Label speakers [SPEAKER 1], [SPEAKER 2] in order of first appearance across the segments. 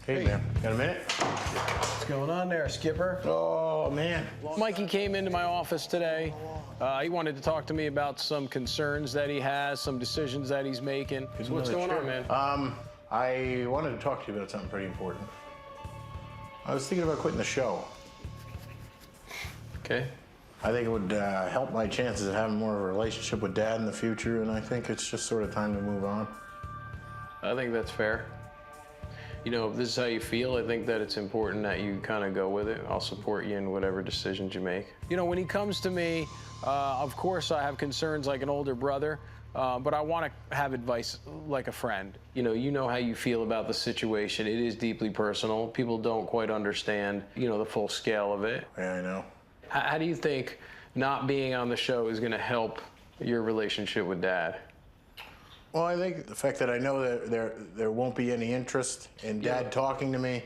[SPEAKER 1] Hey, man. Got a minute?
[SPEAKER 2] What's going on there, Skipper?
[SPEAKER 1] Oh, man.
[SPEAKER 3] Mikey came into my office today. He wanted to talk to me about some concerns that he has, some decisions that he's making. What's going on, man?
[SPEAKER 1] I wanted to talk to you about something pretty important. I was thinking about quitting the show.
[SPEAKER 3] Okay.
[SPEAKER 1] I think it would help my chances of having more of a relationship with Dad in the future, and I think it's just sort of time to move on.
[SPEAKER 3] I think that's fair. You know, if this is how you feel, I think that it's important that you kind of go with it. I'll support you in whatever decisions you make. You know, when he comes to me, of course I have concerns like an older brother, but I want to have advice like a friend. You know how you feel about the situation. It is deeply personal. People don't quite understand, the full scale of it.
[SPEAKER 1] Yeah, I know.
[SPEAKER 3] How do you think not being on the show is going to help your relationship with Dad?
[SPEAKER 1] Well, I think the fact that I know that there won't be any interest in Dad talking to me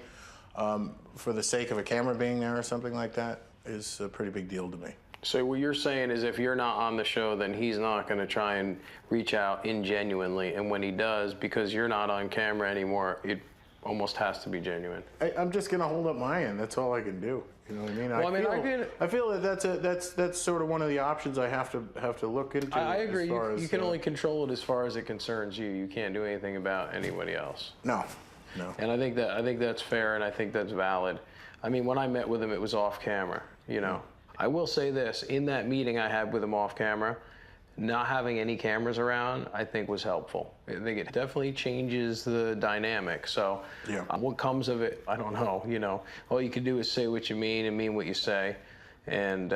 [SPEAKER 1] for the sake of a camera being there or something like that is a pretty big deal to me.
[SPEAKER 3] So what you're saying is if you're not on the show, then he's not going to try and reach out ingenuinely, and when he does, because you're not on camera anymore, it almost has to be genuine.
[SPEAKER 1] I'm just going to hold up my end. That's all I can do. You know what I mean?
[SPEAKER 3] Well,
[SPEAKER 1] I feel that that's sort of one of the options I have to look into.
[SPEAKER 3] I agree. You can only
[SPEAKER 1] uh,
[SPEAKER 3] control it as far as it concerns you. You can't do anything about anybody else.
[SPEAKER 1] No.
[SPEAKER 3] And I think that's fair, and I think that's valid. I mean, when I met with him, it was off camera. I will say this: in that meeting I had with him off camera, not having any cameras around, I think was helpful. I think it definitely changes the dynamic. So what comes of it, I don't know. All you can do is say what you mean and mean what you say. And,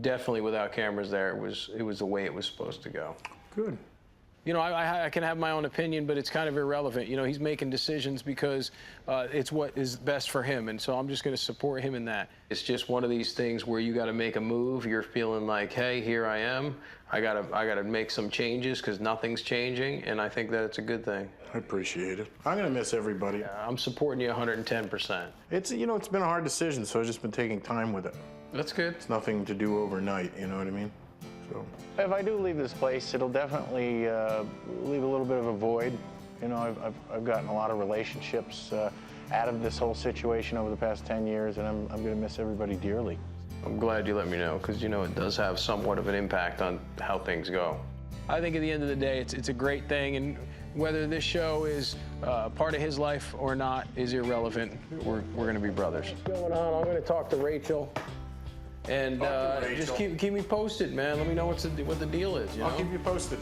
[SPEAKER 3] definitely without cameras there, it was the way it was supposed to go.
[SPEAKER 1] Good.
[SPEAKER 3] I can have my own opinion, but it's kind of irrelevant. He's making decisions because it's what is best for him, and so I'm just going to support him in that. It's just one of these things where you got to make a move. You're feeling like, hey, here I am. I gotta make some changes because nothing's changing, and I think that it's a good thing.
[SPEAKER 1] I appreciate it. I'm going to miss everybody.
[SPEAKER 3] I'm supporting you 110%.
[SPEAKER 1] It's it's been a hard decision, so I've just been taking time with it.
[SPEAKER 3] That's good.
[SPEAKER 1] It's nothing to do overnight. You know what I mean? So.
[SPEAKER 4] If I do leave this place, it'll definitely leave a little bit of a void. I've gotten a lot of relationships out of this whole situation over the past 10 years, and I'm going to miss everybody dearly.
[SPEAKER 3] I'm glad you let me know, because it does have somewhat of an impact on how things go. I think at the end of the day, it's a great thing, and whether this show is part of his life or not is irrelevant. We're going to be brothers. What's going on? I'm going to talk to Rachel. And just keep me posted, man. Let me know what the deal is.
[SPEAKER 1] I'll keep you posted.